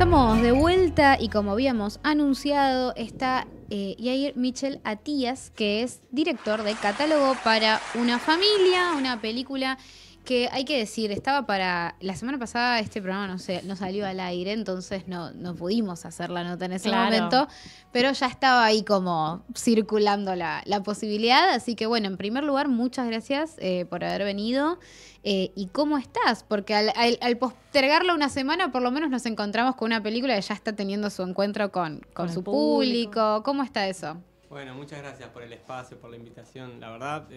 Estamos de vuelta y como habíamos anunciado está Yair Michel Atías, que es director de Catálogo para una familia, una película que hay que decir, estaba para... La semana pasada este programa no salió al aire, entonces no pudimos hacer la nota en ese momento, pero ya estaba ahí como circulando la posibilidad. Así que bueno, en primer lugar, muchas gracias por haber venido. ¿Y cómo estás? Porque al postergarlo una semana, por lo menos nos encontramos con una película que ya está teniendo su encuentro con su público. ¿Cómo está eso? Bueno, muchas gracias por el espacio, por la invitación. La verdad,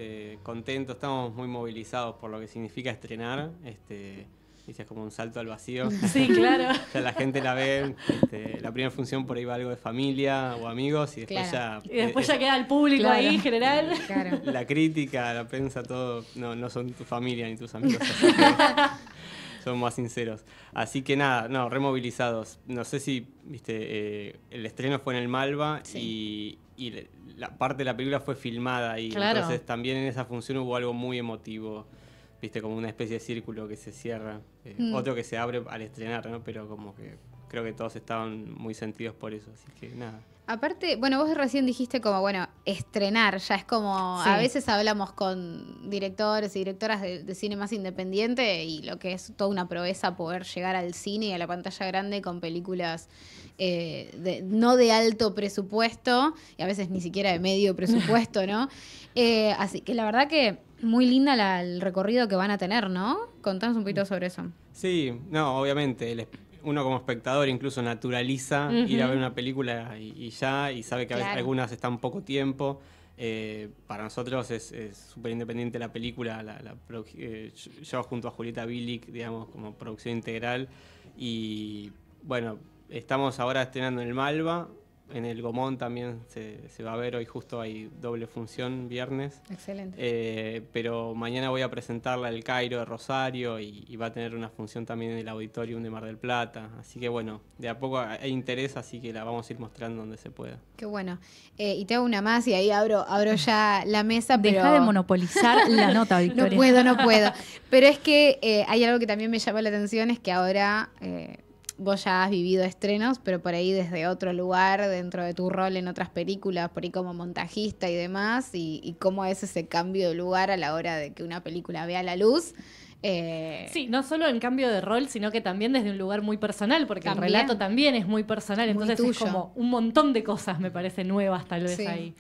contento, estamos muy movilizados por lo que significa estrenar. Es como un salto al vacío. Sí, claro. Ya la gente la ve, la primera función por ahí va algo de familia o amigos y después claro. ya... Y después ya queda el público ahí, en general. Claro. La crítica, la prensa, todo, no son tu familia ni tus amigos. Son más sinceros. Así que nada, removilizados. No sé si, viste, el estreno fue en el Malva y la parte de la película fue filmada y claro. Entonces también en esa función hubo algo muy emotivo, viste, como una especie de círculo que se cierra, otro que se abre al estrenar, ¿no? Pero como que creo que todos estaban muy sentidos por eso, así que nada. Aparte, bueno, vos recién dijiste como, bueno, estrenar, ya es como, sí. A veces hablamos con directores y directoras de cine más independiente y lo que es toda una proeza poder llegar al cine y a la pantalla grande con películas no de alto presupuesto y a veces ni siquiera de medio presupuesto, ¿no? Así que la verdad que muy linda el recorrido que van a tener, ¿no? Contanos un poquito sobre eso. Sí, obviamente, uno como espectador incluso naturaliza ir a ver una película y sabe que a veces algunas están poco tiempo. Para nosotros es súper independiente la película, yo junto a Julieta Bilic, digamos, como producción integral. Y bueno, estamos ahora estrenando en el Malva, en el Gomón también se va a ver, hoy justo hay doble función viernes. Excelente. Pero mañana voy a presentarla al Cairo de Rosario y va a tener una función también en el Auditorium de Mar del Plata. Así que bueno, de a poco hay interés, así que la vamos a ir mostrando donde se pueda. Qué bueno. Y te hago una más y ahí abro ya la mesa. Deja de monopolizar la nota, Victoria. No puedo. Pero es que hay algo que también me llama la atención, es que ahora... vos ya has vivido estrenos, pero por ahí desde otro lugar, dentro de tu rol en otras películas, por ahí como montajista y demás, y cómo es ese cambio de lugar a la hora de que una película vea la luz. Sí, no solo en cambio de rol, sino que también desde un lugar muy personal, porque el relato también es muy personal, entonces es como un montón de cosas, me parece, nuevas tal vez ahí.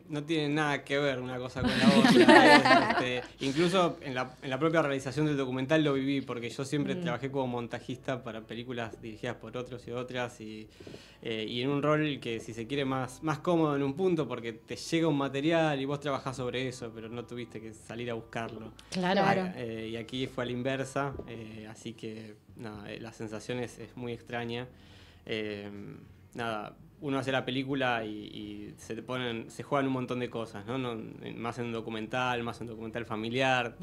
No tiene nada que ver una cosa con la otra. Incluso en la propia realización del documental lo viví, porque yo siempre trabajé como montajista para películas dirigidas por otros y otras, y en un rol que, si se quiere, más cómodo en un punto, porque te llega un material y vos trabajás sobre eso, pero no tuviste que salir a buscarlo. Claro. Y aquí fue a la inversa, así que la sensación es muy extraña. Uno hace la película y se juegan un montón de cosas, ¿no? Más en un documental familiar.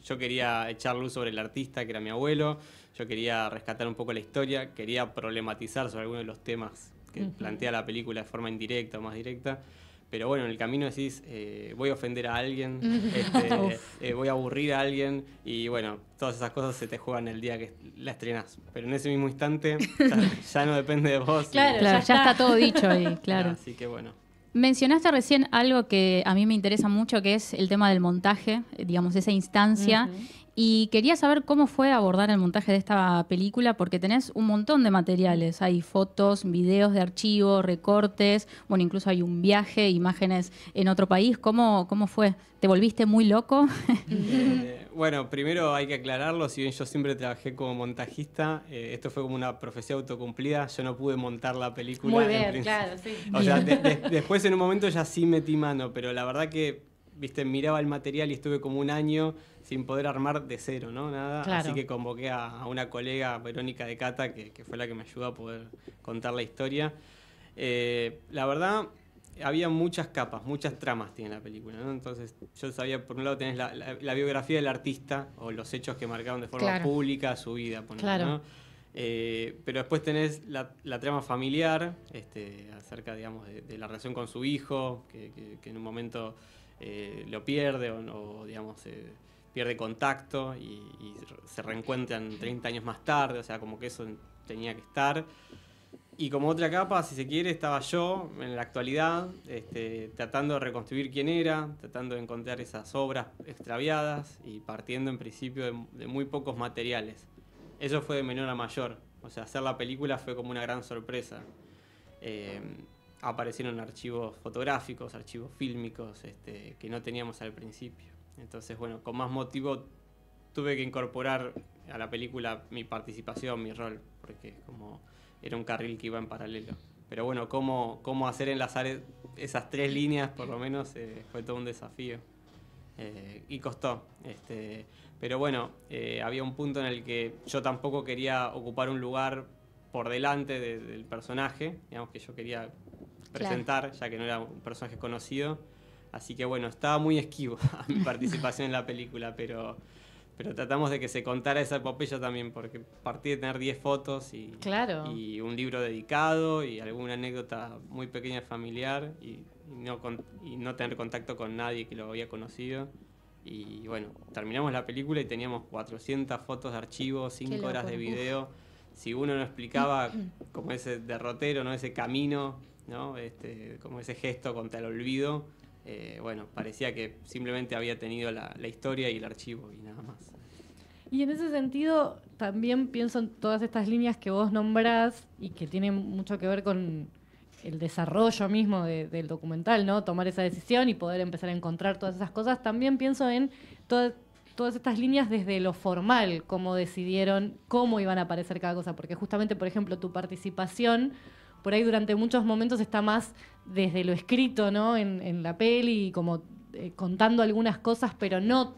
Yo quería echar luz sobre el artista, que era mi abuelo. Yo quería rescatar un poco la historia. Quería problematizar sobre algunos de los temas que plantea la película de forma indirecta o más directa. Pero bueno, en el camino decís, voy a ofender a alguien, voy a aburrir a alguien, y bueno, todas esas cosas se te juegan el día que la estrenás. Pero en ese mismo instante ya no depende de vos. Claro, ya está todo dicho ahí, claro. Así que bueno. Mencionaste recién algo que a mí me interesa mucho, que es el tema del montaje, digamos, esa instancia. Y quería saber cómo fue abordar el montaje de esta película, porque tenés un montón de materiales. Hay fotos, videos de archivo, recortes, bueno, incluso hay un viaje, imágenes en otro país. ¿Cómo fue? ¿Te volviste muy loco? Bueno, primero hay que aclararlo, si bien yo siempre trabajé como montajista, esto fue como una profecía autocumplida, yo no pude montar la película. Muy bien, claro, sí. O sea, después en un momento ya sí metí mano, pero la verdad que, viste, miraba el material y estuve como un año sin poder armar de cero, ¿no? Nada. Claro. Así que convoqué a una colega, Verónica de Cata, que fue la que me ayudó a poder contar la historia. La verdad, había muchas capas, muchas tramas tiene la película, ¿no? Entonces yo sabía, por un lado tenés la biografía del artista, o los hechos que marcaron de forma pública su vida, ¿no? Pero después tenés la trama familiar, acerca, digamos, de la relación con su hijo, que en un momento lo pierde o digamos, pierde contacto y se reencuentran 30 años más tarde, o sea, como que eso tenía que estar. Y como otra capa, si se quiere, estaba yo en la actualidad, tratando de reconstruir quién era, tratando de encontrar esas obras extraviadas y partiendo en principio de muy pocos materiales. Eso fue de menor a mayor, o sea, hacer la película fue como una gran sorpresa. Aparecieron archivos fotográficos, archivos fílmicos que no teníamos al principio. Entonces, bueno, con más motivo tuve que incorporar a la película mi participación, mi rol, porque como era un carril que iba en paralelo. Pero bueno, cómo hacer enlazar esas 3 líneas, por lo menos, fue todo un desafío. Y costó. Pero bueno, había un punto en el que yo tampoco quería ocupar un lugar por delante del personaje, digamos que yo quería presentar, ya que no era un personaje conocido. Así que bueno, estaba muy esquivo a mi participación en la película, pero tratamos de que se contara esa epopeya también, porque partí de tener 10 fotos y un libro dedicado y alguna anécdota muy pequeña familiar y no tener contacto con nadie que lo había conocido. Y bueno, terminamos la película y teníamos 400 fotos de archivo, 5 horas de video. Si uno no explicaba como ese derrotero, ¿no? Ese camino, ¿no? Como ese gesto contra el olvido, bueno, parecía que simplemente había tenido la historia y el archivo y nada más. Y en ese sentido también pienso en todas estas líneas que vos nombrás y que tienen mucho que ver con el desarrollo mismo del documental, ¿no? Tomar esa decisión y poder empezar a encontrar todas esas cosas. También pienso en todas estas líneas desde lo formal, cómo decidieron cómo iban a aparecer cada cosa, porque justamente, por ejemplo, tu participación por ahí durante muchos momentos está más desde lo escrito, ¿no? En la peli, como contando algunas cosas, pero no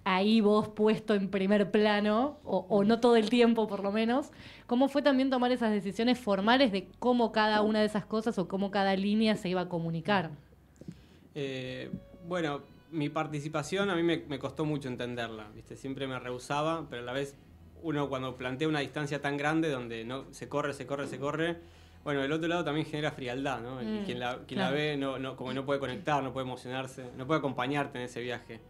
ahí vos puesto en primer plano, o no todo el tiempo por lo menos. ¿Cómo fue también tomar esas decisiones formales de cómo cada una de esas cosas o cómo cada línea se iba a comunicar? Bueno, mi participación a mí me costó mucho entenderla, ¿viste? Siempre me rehusaba, pero a la vez uno cuando plantea una distancia tan grande donde no se corre, bueno, el otro lado también genera frialdad, ¿no? Y quien la ve como no puede conectar, no puede emocionarse, no puede acompañarte en ese viaje.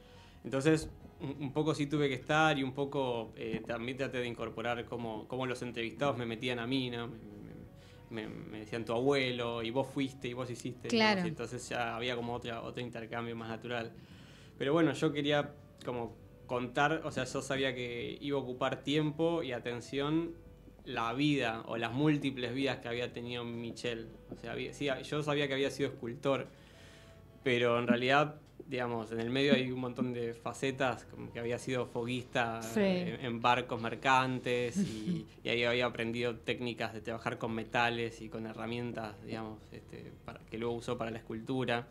Entonces, un poco sí tuve que estar y un poco también traté de incorporar cómo los entrevistados me metían a mí, ¿no? Me decían tu abuelo, y vos fuiste, y vos hiciste. Claro. ¿No? Entonces ya había como otro intercambio más natural. Pero bueno, yo quería como contar, o sea, yo sabía que iba a ocupar tiempo y atención la vida o las múltiples vidas que había tenido Michel. O sea, yo sabía que había sido escultor, pero en realidad, digamos, en el medio hay un montón de facetas, como que había sido foguista en barcos mercantes y ahí había aprendido técnicas de trabajar con metales y con herramientas, digamos, que luego usó para la escultura.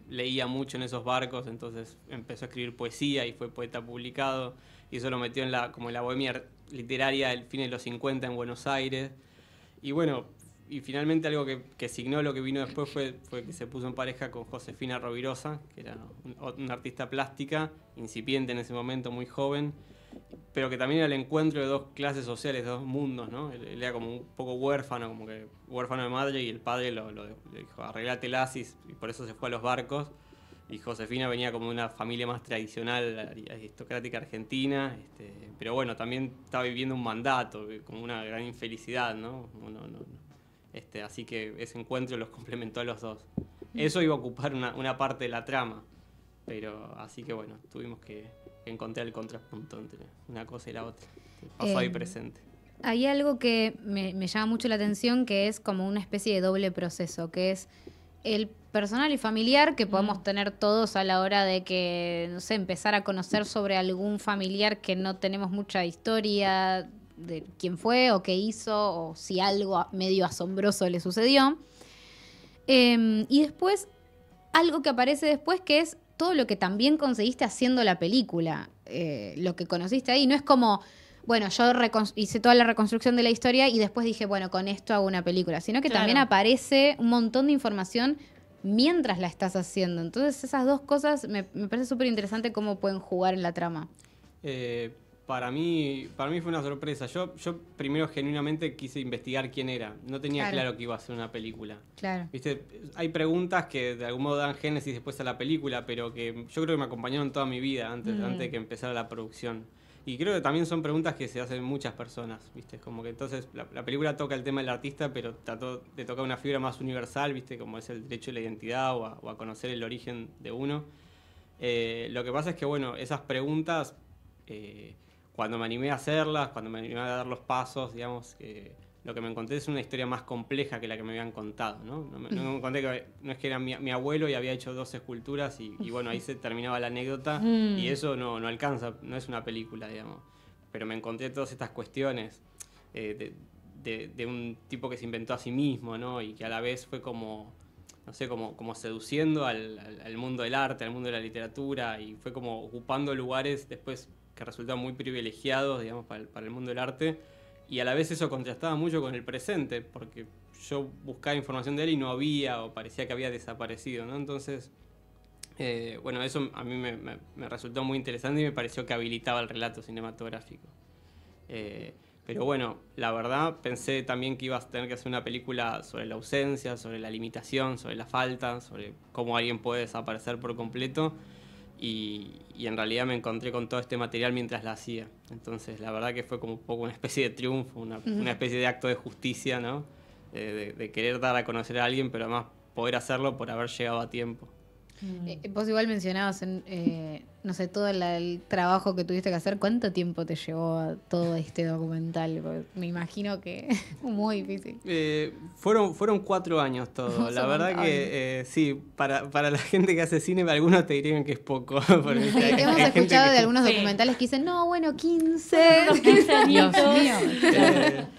Leía mucho en esos barcos, entonces empezó a escribir poesía y fue poeta publicado, y eso lo metió como en la bohemia literaria del fin de los 50 en Buenos Aires. Y bueno, y finalmente algo que signó lo que vino después fue que se puso en pareja con Josefina Rovirosa, que era una artista plástica, incipiente en ese momento, muy joven, pero que también era el encuentro de dos clases sociales, de dos mundos, ¿no? Él era como un poco huérfano, como que huérfano de madre, y el padre le dijo, arreglatelas, y por eso se fue a los barcos. Y Josefina venía como de una familia más tradicional, aristocrática argentina, pero bueno, también estaba viviendo un mandato, como una gran infelicidad, ¿no? Así que ese encuentro los complementó a los dos. Eso iba a ocupar una parte de la trama, pero así que bueno, tuvimos que encontrar el contrapunto entre una cosa y la otra, pasado y presente. Hay algo que me llama mucho la atención, que es como una especie de doble proceso, que es el personal y familiar que podemos tener todos a la hora de que, no sé, empezar a conocer sobre algún familiar que no tenemos mucha historia de quién fue o qué hizo, o si algo medio asombroso le sucedió. Y después, algo que aparece después, que es todo lo que también conseguiste haciendo la película, lo que conociste ahí. No es como, bueno, yo hice toda la reconstrucción de la historia y después dije, bueno, con esto hago una película, sino que también aparece un montón de información mientras la estás haciendo. Entonces esas dos cosas me parece súper interesante cómo pueden jugar en la trama. para mí fue una sorpresa. Yo primero genuinamente quise investigar quién era. No tenía claro que iba a ser una película. Claro. ¿Viste? Hay preguntas que de algún modo dan génesis después a la película, pero que yo creo que me acompañaron toda mi vida antes de que empezara la producción. Y creo que también son preguntas que se hacen muchas personas, ¿viste? Como que entonces la película toca el tema del artista, pero trató de tocar una fibra más universal, ¿viste? Como es el derecho a la identidad o a conocer el origen de uno. Lo que pasa es que, bueno, esas preguntas, cuando me animé a hacerlas, cuando me animé a dar los pasos, digamos, lo que me encontré es una historia más compleja que la que me habían contado, ¿no? No me encontré que no es que era mi abuelo y había hecho 2 esculturas y bueno, ahí se terminaba la anécdota y eso no alcanza, no es una película, digamos. Pero me encontré todas estas cuestiones de un tipo que se inventó a sí mismo, ¿no? Y que a la vez fue como, no sé, como seduciendo al mundo del arte, al mundo de la literatura y fue como ocupando lugares después que resultaron muy privilegiados, digamos, para el mundo del arte. Y a la vez eso contrastaba mucho con el presente, porque yo buscaba información de él y no había, o parecía que había desaparecido, ¿no? Entonces, bueno, eso a mí me resultó muy interesante y me pareció que habilitaba el relato cinematográfico. Pero bueno, la verdad pensé también que ibas a tener que hacer una película sobre la ausencia, sobre la limitación, sobre la falta, sobre cómo alguien puede desaparecer por completo. Y en realidad me encontré con todo este material mientras la hacía. Entonces, la verdad que fue como un poco una especie de triunfo, una especie de acto de justicia, ¿no? De querer dar a conocer a alguien, pero además poder hacerlo por haber llegado a tiempo. Vos igual mencionabas, no sé, todo el trabajo que tuviste que hacer. ¿Cuánto tiempo te llevó todo este documental? Porque me imagino que muy difícil. Fueron 4 años todo. La verdad que sí, para la gente que hace cine, algunos te dirían que es poco. Hemos escuchado de algunos documentales que dicen, no, bueno, 15. 15 años. Dios mío.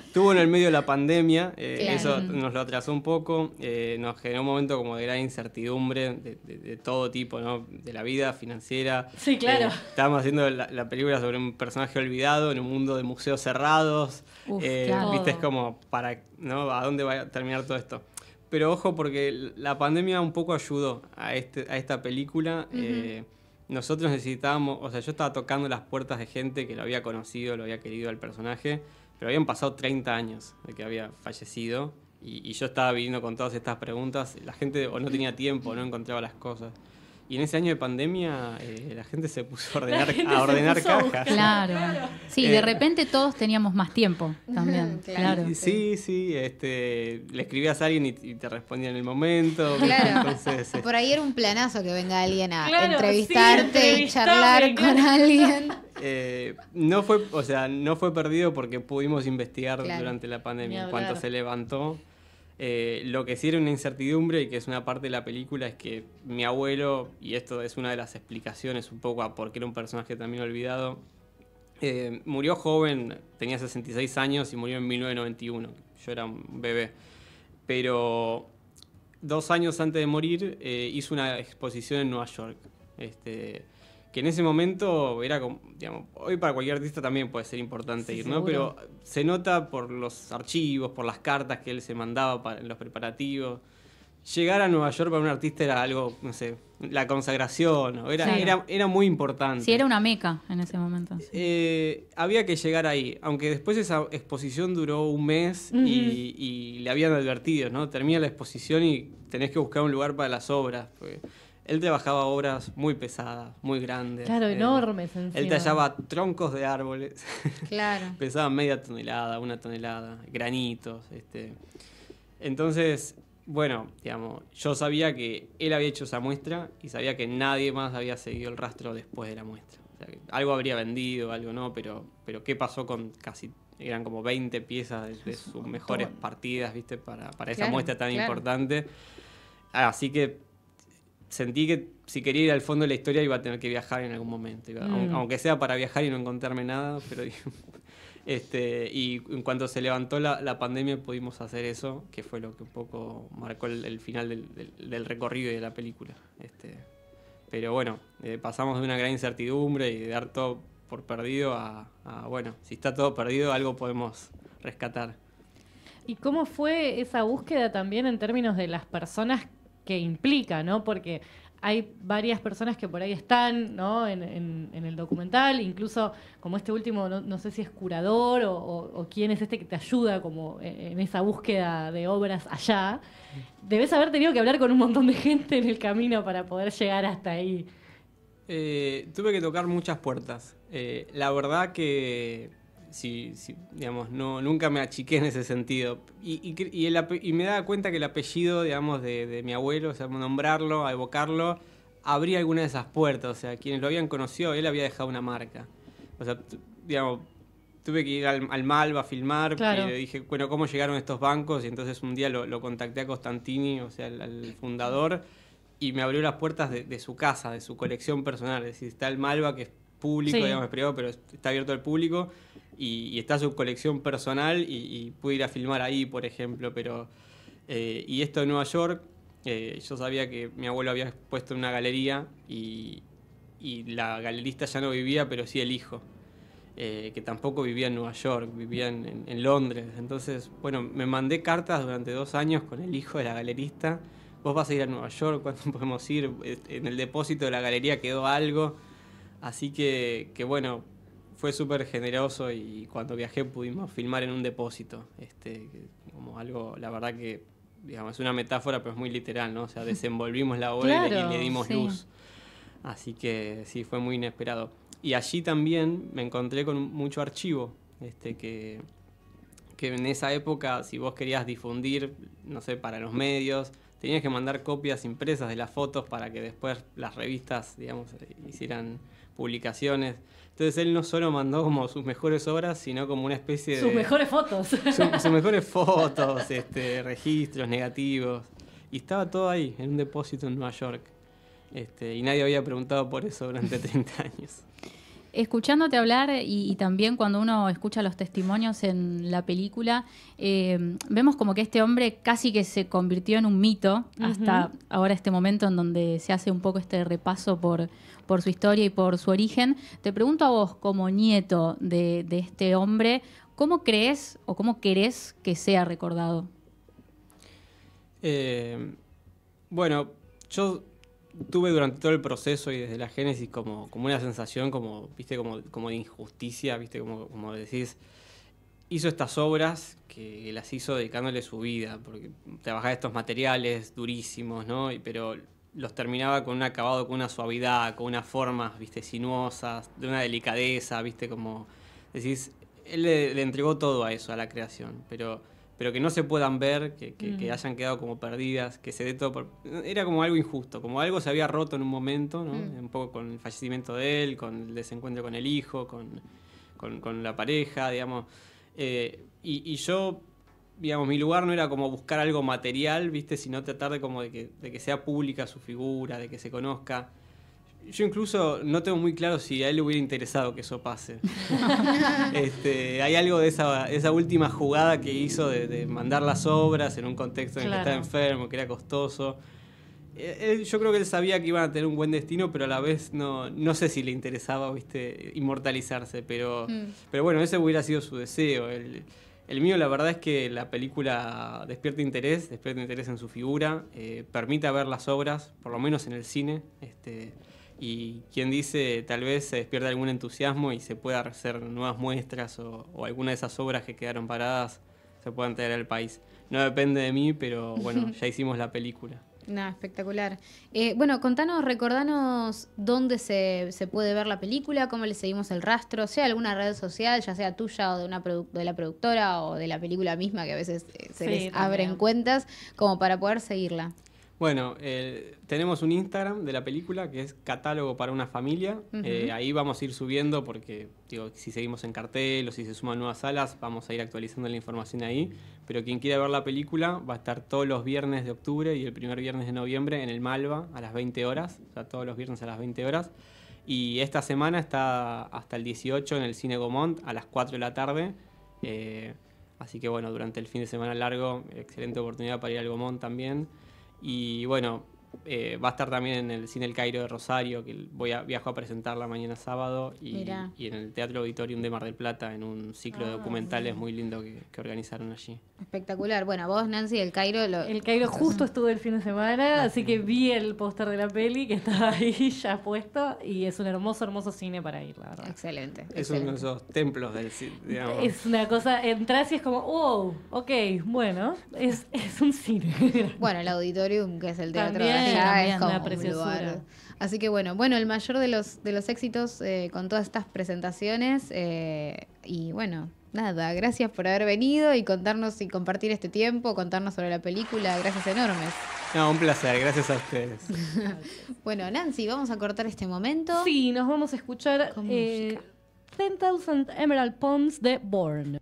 Estuvo en el medio de la pandemia, Claro. eso nos lo atrasó un poco, nos generó un momento como de gran incertidumbre de todo tipo, ¿no? De la vida financiera. Sí, claro. Estábamos haciendo la película sobre un personaje olvidado en un mundo de museos cerrados. Claro. Viste, es como ¿no? ¿A dónde va a terminar todo esto? Pero ojo, porque la pandemia un poco ayudó a esta película. Nosotros necesitábamos, o sea, yo estaba tocando las puertas de gente que lo había conocido, lo había querido al personaje, pero habían pasado 30 años de que había fallecido y yo estaba viviendo con todas estas preguntas. La gente o no tenía tiempo, o no encontraba las cosas. Y en ese año de pandemia la gente se puso a ordenar cajas. Claro. Sí, de repente todos teníamos más tiempo también. Claro. Sí, le escribías a alguien y te respondía en el momento. Claro. Entonces, Por ahí era un planazo que venga alguien a Claro, entrevistarte sí, y charlar entrevistame, con alguien. no fue perdido porque pudimos investigar Claro. durante la Ni pandemia. En hablar. cuanto se levantó, lo que sí era una incertidumbre y que es una parte de la película es que mi abuelo, y esto es una de las explicaciones un poco a por qué era un personaje también olvidado, murió joven, tenía 66 años y murió en 1991. Yo era un bebé. Pero 2 años antes de morir hizo una exposición en Nueva York. Que en ese momento era como, digamos, hoy para cualquier artista también puede ser importante ir, ¿no? seguro. Pero se nota por los archivos, por las cartas que él se mandaba en los preparativos. Llegar a Nueva York para un artista era algo, no sé, la consagración, ¿no? Era muy importante. Sí, era una meca en ese momento. Había que llegar ahí, aunque después esa exposición duró un mes y le habían advertido, ¿no? Termina la exposición y tenés que buscar un lugar para las obras. Él trabajaba obras muy pesadas, muy grandes. Claro, enormes encima. Él tallaba troncos de árboles. Claro. Pesaban media tonelada, 1 tonelada, granitos. Entonces, bueno, digamos, yo sabía que él había hecho esa muestra y sabía que nadie más había seguido el rastro después de la muestra. O sea, que algo habría vendido, algo no, pero ¿qué pasó con casi... Eran como 20 piezas de sus mejores partidas, ¿viste? Para esa Claro, muestra tan claro. importante. Así que sentí que si quería ir al fondo de la historia iba a tener que viajar en algún momento. Aunque sea para viajar y no encontrarme nada, pero y en cuanto se levantó la pandemia pudimos hacer eso, que fue lo que un poco marcó el final del recorrido y de la película. Pero bueno, pasamos de una gran incertidumbre y de dar todo por perdido a bueno, si está todo perdido, algo podemos rescatar. ¿Y cómo fue esa búsqueda también en términos de las personas que implica, ¿no? Porque hay varias personas que por ahí están, ¿no? en el documental, incluso como este último, no sé si es curador o quién es este que te ayuda como en esa búsqueda de obras allá. Debes haber tenido que hablar con un montón de gente en el camino para poder llegar hasta ahí. Tuve que tocar muchas puertas. La verdad que digamos, nunca me achiqué en ese sentido. Y me daba cuenta que el apellido, digamos, de mi abuelo, o sea, nombrarlo, evocarlo, abría alguna de esas puertas. O sea, quienes lo habían conocido, él había dejado una marca. O sea, digamos, tuve que ir al Malva a filmar. Claro. Y dije, bueno, ¿cómo llegaron estos bancos? Y entonces un día lo contacté a Costantini, o sea, al fundador, y me abrió las puertas de su casa, de su colección personal. Es decir, está el Malva, que es público, Sí. digamos, es privado, pero está abierto al público. Y está su colección personal y pude ir a filmar ahí, por ejemplo. Pero y esto de Nueva York, yo sabía que mi abuelo había puesto en una galería y la galerista ya no vivía, pero sí el hijo, que tampoco vivía en Nueva York, vivía en Londres. Entonces, bueno, me mandé cartas durante 2 años con el hijo de la galerista. ¿Vos vas a ir a Nueva York? ¿Cuándo podemos ir? En el depósito de la galería quedó algo. Así que bueno, fue súper generoso y cuando viajé pudimos filmar en un depósito. Como algo, la verdad que, digamos, es una metáfora, pero es muy literal, ¿no? O sea, desenvolvimos la obra Claro, y le dimos sí. luz. Así que sí, fue muy inesperado. Y allí también me encontré con mucho archivo, que en esa época, si vos querías difundir, no sé, para los medios, tenías que mandar copias impresas de las fotos para que después las revistas, digamos, hicieran publicaciones. Entonces él no solo mandó como sus mejores obras, sino como una especie de... Sus mejores fotos. sus mejores fotos, registros, negativos. Y estaba todo ahí, en un depósito en Nueva York. Y nadie había preguntado por eso durante 30 años. Escuchándote hablar y también cuando uno escucha los testimonios en la película, vemos como que este hombre casi que se convirtió en un mito hasta ahora este momento en donde se hace un poco este repaso por su historia y por su origen. Te pregunto a vos, como nieto de este hombre, ¿cómo crees o cómo querés que sea recordado? Bueno, yo tuve durante todo el proceso y desde la génesis como una sensación ¿viste? Como de injusticia, ¿viste? Como decís, hizo estas obras que las hizo dedicándole su vida, porque trabajaba estos materiales durísimos, ¿no? Pero los terminaba con un acabado, con una suavidad, con unas formas, ¿viste? Sinuosas, de una delicadeza, ¿viste? Como decís, él le entregó todo a eso, a la creación, pero que no se puedan ver, que hayan quedado como perdidas, que se dé todo era como algo injusto, como algo se había roto en un momento, ¿no? Un poco con el fallecimiento de él, con el desencuentro con el hijo, con la pareja, digamos. Y yo, digamos, mi lugar no era como buscar algo material, ¿viste? Sino tratar de que sea pública su figura, de que se conozca. Yo incluso no tengo muy claro si a él le hubiera interesado que eso pase. Hay algo de esa última jugada que hizo de mandar las obras en un contexto en el que estaba enfermo, que era costoso. Yo creo que él sabía que iban a tener un buen destino, pero a la vez no sé si le interesaba, ¿viste? Inmortalizarse. Pero bueno, ese hubiera sido su deseo. El mío, la verdad es que la película despierta interés en su figura, permite ver las obras, por lo menos en el cine. Y quien dice, tal vez se despierta algún entusiasmo y se pueda hacer nuevas muestras o alguna de esas obras que quedaron paradas se puedan traer al país. No depende de mí, pero bueno, ya hicimos la película. No, espectacular. Bueno, recordanos dónde se puede ver la película, cómo le seguimos el rastro, sea alguna red social, ya sea tuya o de la productora o de la película misma, que a veces se les abren cuentas, como para poder seguirla. Bueno, tenemos un Instagram de la película que es Catálogo para una Familia. Ahí vamos a ir subiendo porque, digo, si seguimos en cartel o si se suman nuevas salas, vamos a ir actualizando la información ahí. Pero quien quiera ver la película va a estar todos los viernes de octubre y el primer viernes de noviembre en el Malva a las 20 horas. O sea, todos los viernes a las 20 horas. Y esta semana está hasta el 18 en el Cine Gaumont a las 4 de la tarde. Así que bueno, durante el fin de semana largo, excelente oportunidad para ir al Gaumont también. Y bueno, va a estar también en el Cine El Cairo de Rosario, que viajo a presentarla mañana sábado, y en el Teatro Auditorium de Mar del Plata, en un ciclo de documentales muy lindo que organizaron allí. Espectacular. Bueno, vos, Nancy, El Cairo... El Cairo justo estuve el fin de semana, así que vi el póster de la peli que estaba ahí ya puesto, y es un hermoso cine para ir, la verdad. Excelente. Es uno de esos templos del cine, digamos. Es una cosa, entras y es como, wow, ok, bueno, es un cine. Bueno, el Auditorium, que es el teatro También, de allá, es como una un preciosura. lugar. Así que bueno, el mayor de los éxitos con todas estas presentaciones. Y bueno, nada, gracias por haber venido y contarnos y compartir este tiempo, contarnos sobre la película. Gracias enormes. No, un placer, gracias a ustedes. Bueno, Nancy, vamos a cortar este momento. Sí, nos vamos a escuchar Con música. 10,000 Emerald Palms de Born.